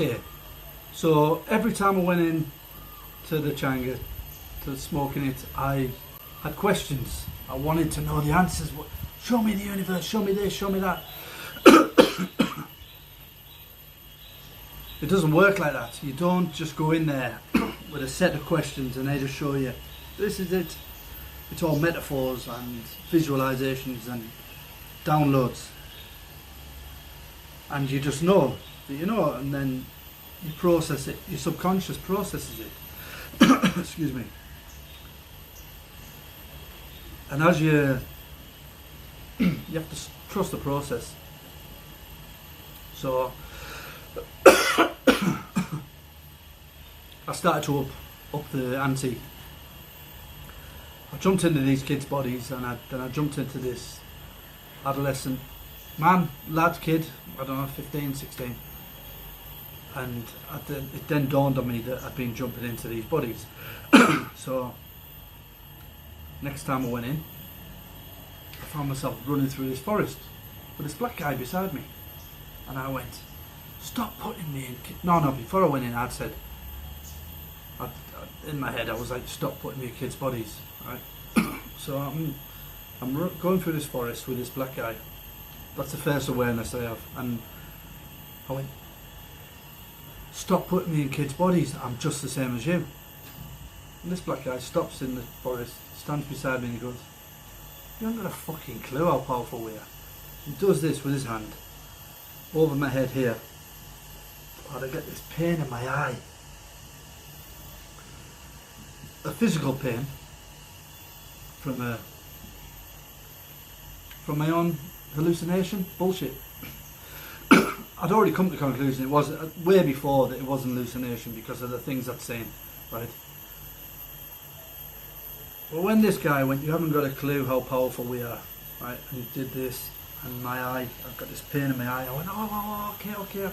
Okay, so every time I went in to the Changa, to smoking it, I had questions. I wanted to know the answers. Show me the universe, show me this, show me that. It doesn't work like that. You don't just go in there with a set of questions and they just show you, this is it. It's all metaphors and visualizations and downloads. And you just know that you know, and then you process it. Your subconscious processes it. Excuse me. And as you have to trust the process. So I started to up the ante. I jumped into these kids' bodies, and then I jumped into this adolescent kid, I don't know, 15, 16. And it then dawned on me that I'd been jumping into these bodies. So next time I went in, I found myself running through this forest with this black guy beside me. And I went, stop putting me in... No, before I went in, I'd said... in my head, I was like, stop putting me in kids' bodies. Right? So I'm going through this forest with this black guy. That's the first awareness I have. And I went, stop putting me in kids' bodies. I'm just the same as you. And this black guy stops in the forest, stands beside me, and he goes, you haven't got a fucking clue how powerful we are. He does this with his hand over my head here. God, I get this pain in my eye. A physical pain from my own hallucination. Bullshit. I'd already come to the conclusion it was way before that it was an hallucination because of the things I'd seen, right? But when this guy went, you haven't got a clue how powerful we are, right? And he did this, and my eye, I've got this pain in my eye. I went, oh, okay.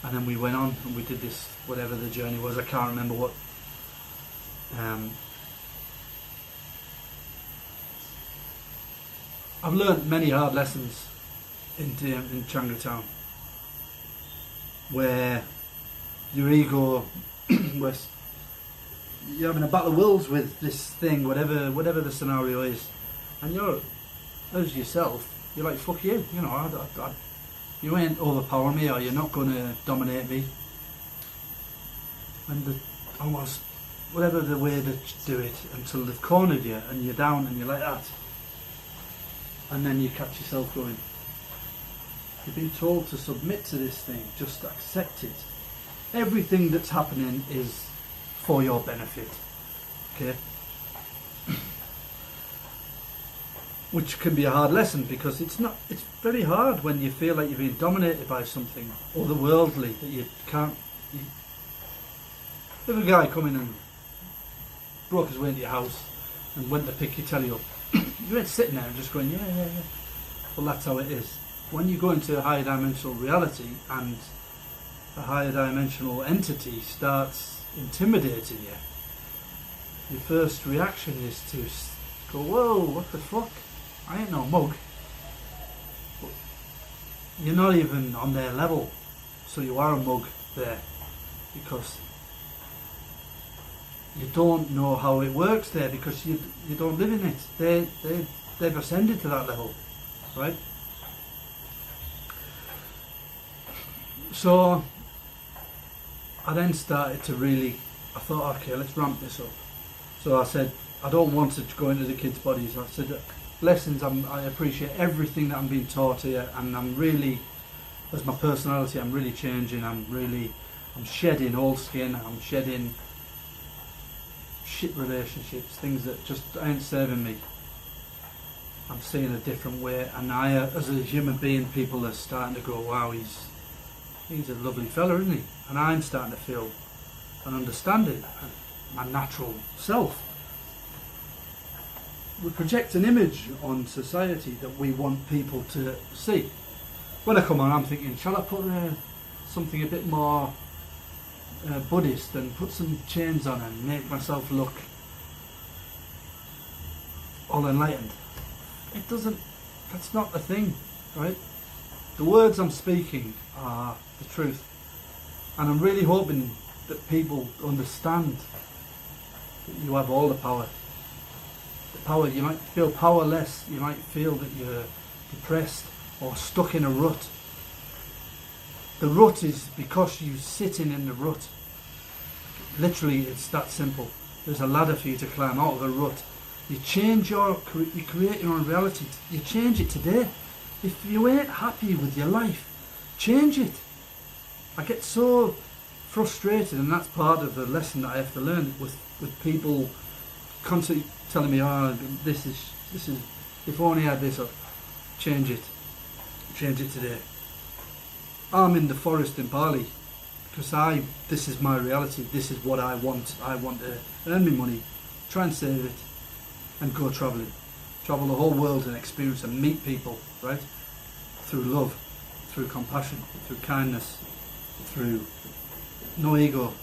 And then we went on and we did this, whatever the journey was. I can't remember what. I've learnt many hard lessons in Changa Town, where your ego, where you're having a battle of wills with this thing, whatever the scenario is, and you're, as yourself, you're like, fuck you, you know, you ain't overpowering me, or you're not going to dominate me, and almost whatever the way that you do it, until they've cornered you and you're down and you're like that, and then you catch yourself going, you've been told to submit to this thing, just accept it. Everything that's happening is for your benefit, okay? Which can be a hard lesson, because it's very hard when you feel like you're being dominated by something otherworldly that you can't. If a guy come in and broke his way into your house and went to pick your telly up, you ain't sitting there and just going, yeah. Well, that's how it is. When you go into a higher dimensional reality and a higher dimensional entity starts intimidating you, your first reaction is to go, whoa, what the fuck? I ain't no mug. But you're not even on their level, so you are a mug there, because you don't know how it works there, because you don't live in it. They've ascended to that level, right? So I then started to really, I thought, okay, let's ramp this up. So I said, I don't want to go into the kids' bodies. I said, lessons, I appreciate everything that I'm being taught here, and I'm really, as my personality, I'm really changing. I'm shedding old skin. I'm shedding shit relationships, things that just ain't serving me. I'm seeing a different way, and I, as a human being, people are starting to go, wow, he's a lovely fella, isn't he? And I'm starting to feel and understand it, my natural self. We project an image on society that we want people to see. When I come on, I'm thinking, shall I put something a bit more Buddhist and put some chains on and make myself look all enlightened? It doesn't, that's not the thing, right? the words I'm speaking are the truth. And I'm really hoping that people understand that you have all the power. The power, you might feel powerless, you might feel that you're depressed or stuck in a rut. The rut is because you're sitting in the rut. Literally, it's that simple. There's a ladder for you to climb out of a rut. You create your own reality. You change it today. If you ain't happy with your life, change it. I get so frustrated, and that's part of the lesson that I have to learn with people constantly telling me, oh, this is, if only I had this, or change it today. I'm in the forest in Bali because this is my reality, this is what I want. I want to earn me money, try and save it, and go travelling. Travel the whole world and experience and meet people, right? Through love, through compassion, through kindness, through no ego.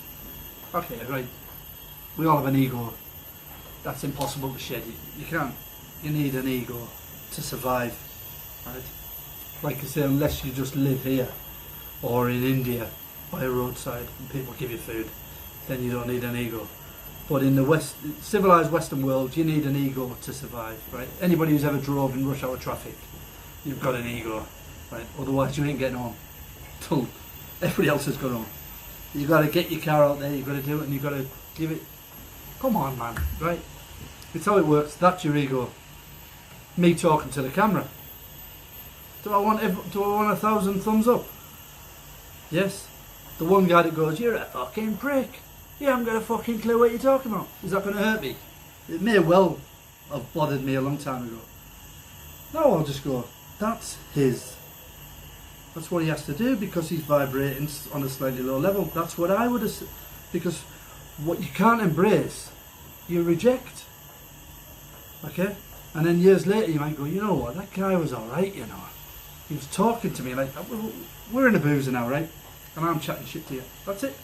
Okay, right, we all have an ego. That's impossible to shed. You can't. You need an ego to survive, right? Like I say, unless you just live here or in India by a roadside and people give you food, then you don't need an ego. But in the civilized Western world, you need an ego to survive, right? Anybody who's ever drove in rush hour traffic, you've got an ego, right? Otherwise you ain't getting home till everybody else has gone home. You've got to get your car out there, you've got to do it, and you've got to give it. Come on, man, right? It's how it works. That's your ego. Me talking to the camera. Do I want 1,000 thumbs up? Yes. The one guy that goes, you're a fucking prick. You haven't got a fucking clue what you're talking about. Is that going to hurt me? It may well have bothered me a long time ago. No, I'll just go, that's his. That's what he has to do because he's vibrating on a slightly low level. That's what I would have. Because what you can't embrace, you reject. Okay? And then years later you might go, you know what, that guy was alright, you know. He was talking to me like, we're in a boozer now, right? And I'm chatting shit to you. That's it.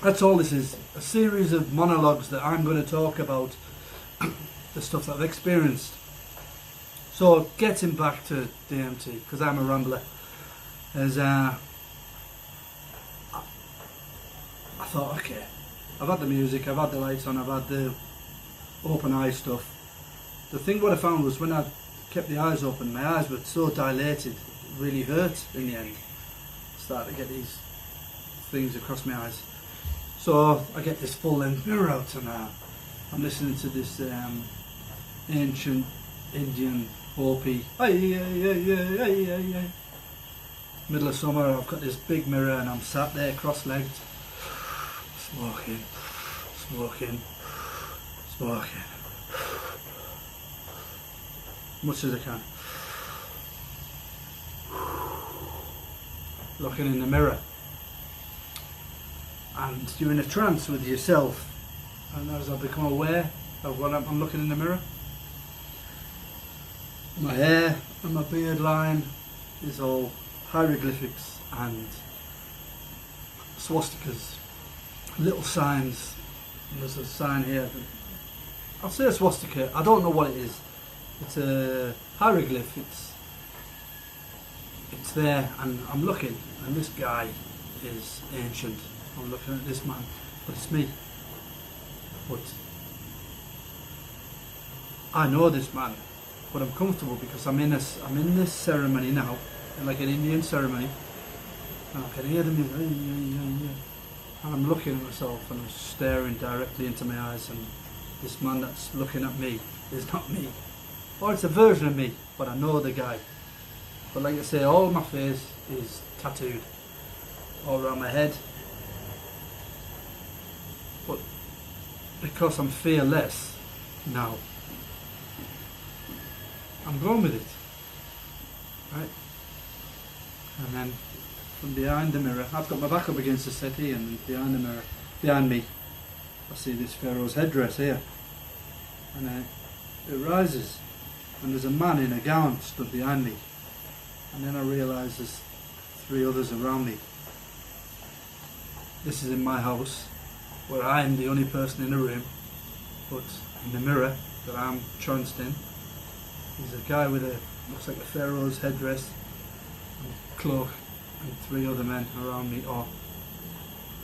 That's all this is. A series of monologues that I'm going to talk about the stuff that I've experienced. So getting back to DMT, because I'm a rambler, is I thought, okay, I've had the music, I've had the lights on, I've had the open eye stuff. The thing what I found was when I kept the eyes open, my eyes were so dilated, it really hurt in the end. I started to get these things across my eyes. So I get this full length mirror out and I'm listening to this ancient Indian Hopi. Middle of summer, I've got this big mirror and I'm sat there cross-legged, smoking, much as I can. Looking in the mirror. And you're in a trance with yourself. And as I become aware of what I'm looking in the mirror, my hair and my beard line is all hieroglyphics and swastikas, little signs. And there's a sign here. I'll say a swastika. I don't know what it is. It's a hieroglyph. It's there, and I'm looking, and this guy is ancient. I'm looking at this man, but it's me. But I know this man, but I'm comfortable because I'm in this ceremony now, like an Indian ceremony, and I can hear the music, and I'm looking at myself and I'm staring directly into my eyes, and this man that's looking at me is not me, or it's a version of me, but I know the guy. But like I say, all my face is tattooed all around my head. But because I'm fearless now, I'm going with it, right? And then from behind the mirror, I've got my back up against the settee, and behind the mirror, behind me, I see this pharaoh's headdress here, and it rises, and there's a man in a gown stood behind me, and then I realise there's 3 others around me. This is in my house, where I am the only person in the room, but in the mirror that I'm tranced in, there's a guy with a looks like a pharaoh's headdress, and cloak, and 3 other men around me, or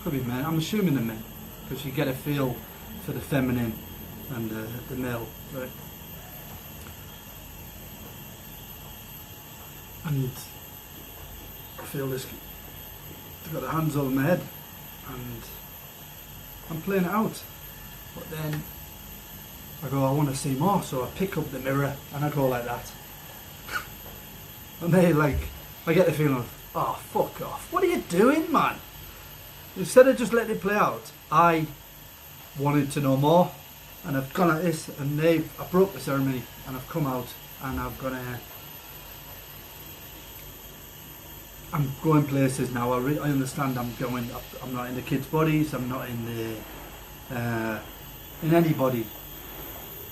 could be men, I'm assuming they're men, because you get a feel for the feminine and the male, right? And I feel this, they've got their hands over my head, and I'm playing it out. But then I go, I want to see more, so I pick up the mirror and I go like that. And they like, I get the feeling of, oh fuck off, what are you doing, man? Instead of just letting it play out, I wanted to know more, and I've gone at this, and I broke the ceremony, and I've come out, and I'm going places now. I understand I'm not in the kids' bodies, I'm not in anybody.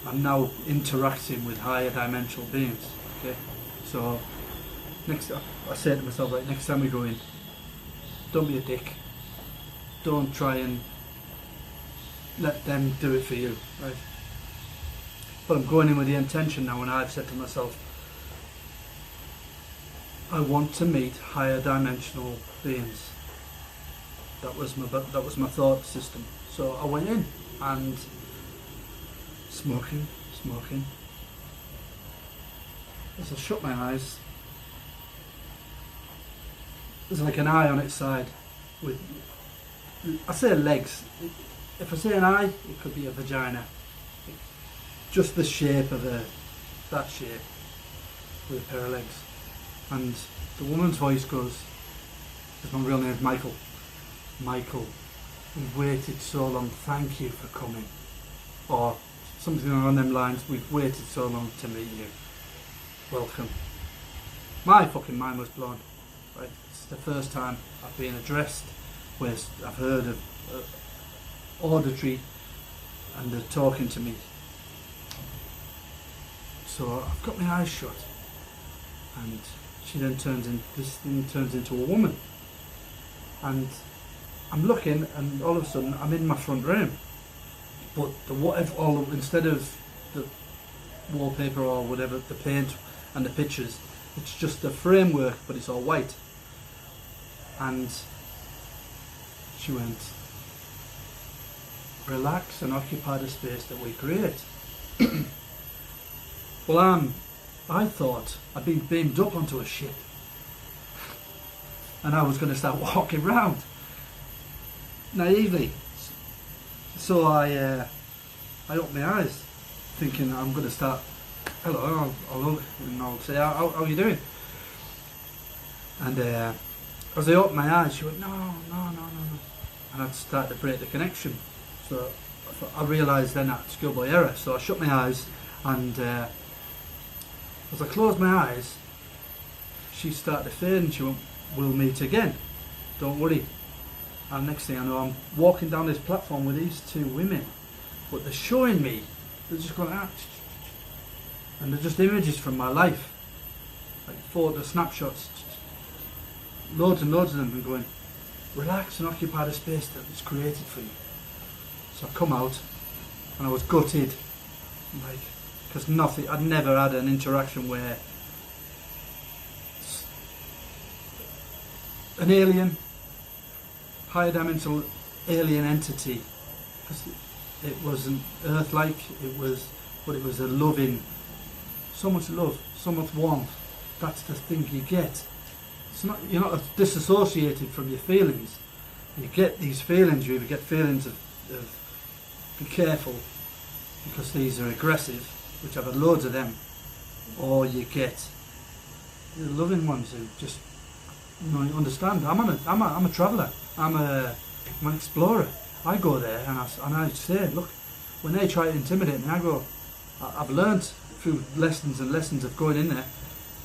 I'm now interacting with higher dimensional beings. Okay, so I say to myself, right, next time we go in, don't be a dick. Don't try and let them do it for you, right? But I'm going in with the intention now, and I've said to myself, I want to meet higher dimensional beings. That was my thought system. So I went in and smoking. As I shut my eyes, there's like an eye on its side with, I say legs. If I say an eye, it could be a vagina. Just the shape of that shape with a pair of legs. And the woman's voice goes, because my real name is Michael. Michael, we've waited so long, thank you for coming. Or something along them lines, we've waited so long to meet you. Welcome. My fucking mind was blown. Right? It's the first time I've been addressed where I've heard of auditory and they're talking to me. So I've got my eyes shut, and she then this thing turns into a woman, and I'm looking, and all of a sudden I'm in my front room, but instead of the wallpaper or whatever, the paint and the pictures, it's just the framework, but it's all white. And she went, relax and occupy the space that we create. Well, I thought I'd been beamed up onto a ship, and I was going to start walking round naively. So I opened my eyes, thinking I'm going to start. Hello, I'll say, how are you doing? And as I opened my eyes, she went, no, and I'd start to break the connection. So I realised then that schoolboy error. So I shut my eyes, and as I closed my eyes, she started to fade, and she went, we'll meet again, don't worry. And next thing I know, I'm walking down this platform with these 2 women, but they're showing me, they're just going, and they're just images from my life, like photo snapshots, loads and loads of them, and going, relax and occupy the space that was created for you. So I come out, and I was gutted, like, because I'd never had an interaction where an alien, higher dimensional alien entity, because it wasn't Earth-like, but it was a loving, so much love, so much warmth. That's the thing you get. You're not disassociated from your feelings. You get these feelings. You either get feelings of be careful because these are aggressive, which I've had loads of them, or you get the loving ones who just, you understand. I'm a traveller. I'm an explorer. I go there and I say, look, when they try to intimidate me, I go, I've learned through lessons and lessons of going in there.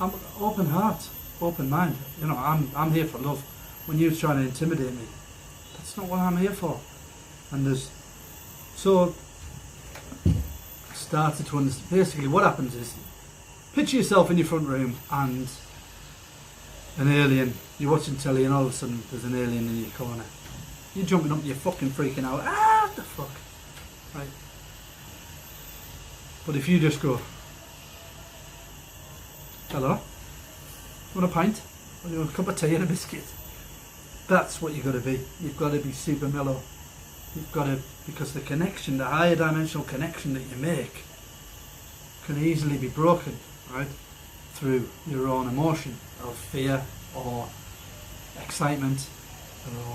I'm open heart, open mind. I'm here for love. When you're trying to intimidate me, that's not what I'm here for. And so I started to understand. Basically, what happens is, picture yourself in your front room and an alien. You're watching telly and all of a sudden there's an alien in your corner. You're jumping up, you're fucking freaking out. What the fuck? Right? But if you just go, hello, want a pint? Or you want a cup of tea and a biscuit? That's what you've got to be. You've got to be super mellow. You've got to, because the connection, the higher dimensional connection that you make can easily be broken, right? Through your own emotion of fear or excitement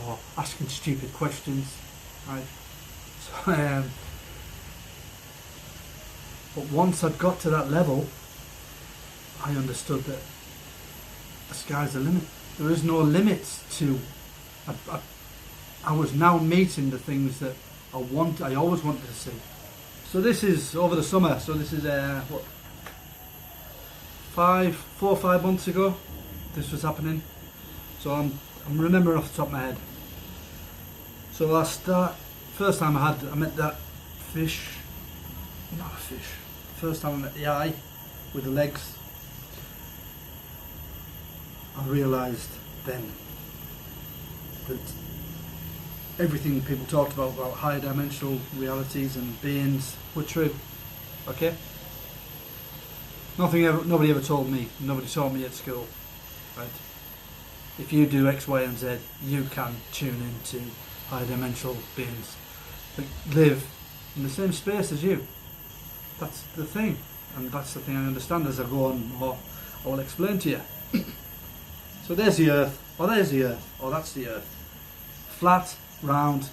or asking stupid questions, right? So, but once I'd got to that level, I understood that the sky's the limit. There is no limits to. I was now meeting the things that I always wanted to see. So this is over the summer. So this is what, 4 or 5 months ago. This was happening. So I'm remembering off the top of my head. So first time I met that fish. Not a fish. First time I met the eye with the legs. I realised then that everything people talked about higher dimensional realities and beings were true. Okay? Nobody ever told me. Nobody told me at school. Right? If you do X, Y, and Z, you can tune into higher dimensional beings that live in the same space as you. That's the thing, and that's the thing I understand as I go on more. I will explain to you. So there's the Earth, or there's the Earth, or that's the Earth. Flat, round,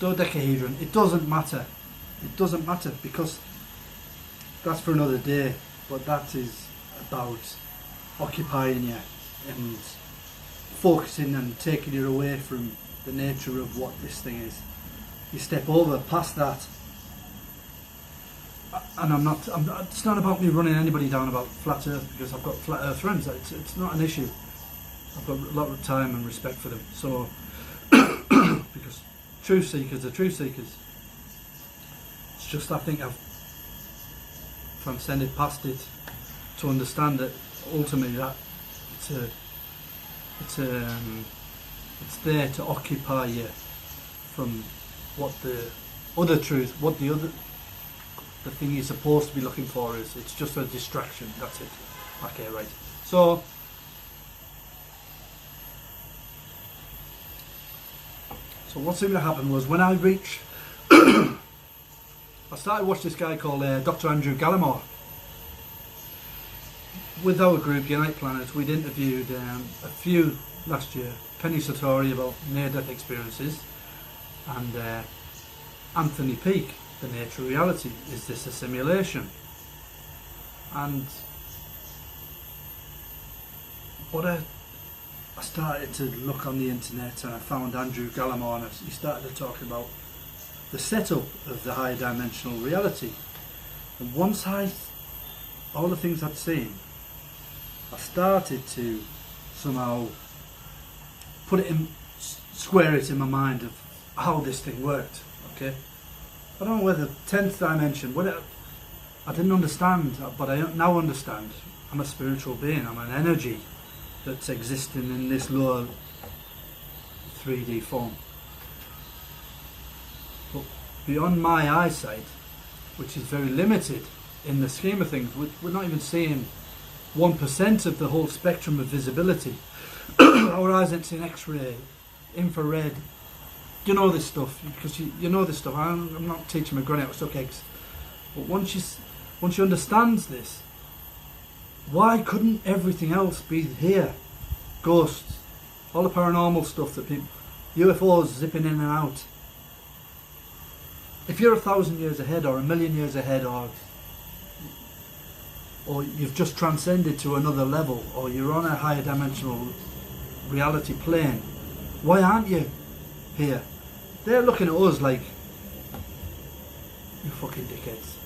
dodecahedron. It doesn't matter. It doesn't matter, because that's for another day. But that is about occupying you and focusing and taking you away from the nature of what this thing is. You step over past that, and it's not about me running anybody down about flat Earth, because I've got flat Earth friends. It's not an issue. I've got a lot of time and respect for them. So, because truth seekers are truth seekers. It's just I think I've transcended past it to understand that ultimately that it's there to occupy you from what the other truth, the thing you're supposed to be looking for is. It's just a distraction. That's it. Okay, right. So what seemed to happen was when I reached, I started watching this guy called Dr. Andrew Gallimore. With our group, Unite Planets, we'd interviewed a few last year. Penny Satori about near-death experiences, and Anthony Peake, the nature of reality. Is this a simulation? And what I started to look on the internet, and I found Andrew Gallimore, and he started to talk about the setup of the higher dimensional reality. And once all the things I'd seen, I started to somehow square it in my mind of how this thing worked. Okay, I don't know whether 10th dimension, I didn't understand, but I now understand. I'm a spiritual being. I'm an energy that's existing in this lower 3D form. But beyond my eyesight, which is very limited in the scheme of things, we're not even seeing 1% of the whole spectrum of visibility. Our eyes ain't seeing X-ray, infrared. You know this stuff, because you know this stuff. I'm not teaching my granny how to suck eggs. But once you understand this, why couldn't everything else be here? Ghosts, all the paranormal stuff that people, UFOs zipping in and out. If you're 1,000 years ahead, or 1,000,000 years ahead, or you've just transcended to another level, or you're on a higher dimensional reality plane, why aren't you here? They're looking at us like, you fucking dickheads,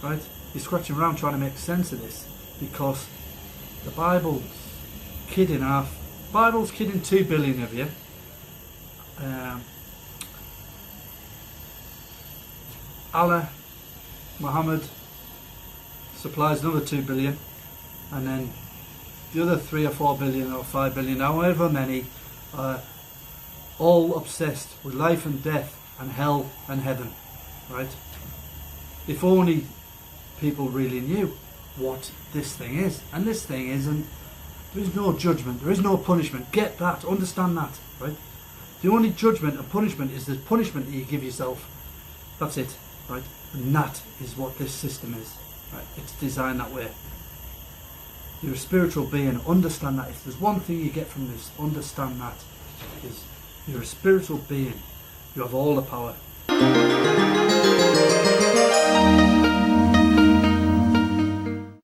right? You're scratching around trying to make sense of this, because the Bible's kidding 2 billion of you. Allah, Muhammad supplies another 2 billion, and then the other 3 or 4 billion or 5 billion, however many, are all obsessed with life and death and hell and heaven, right? If only people really knew what this thing is. And this thing isn't, there is no judgment, there is no punishment. Get that, understand that, right? The only judgment and punishment is the punishment that you give yourself. That's it, right? And that is what this system is, right? It's designed that way. You're a spiritual being, understand that. If there's one thing you get from this, understand that. Is you're a spiritual being. You have all the power.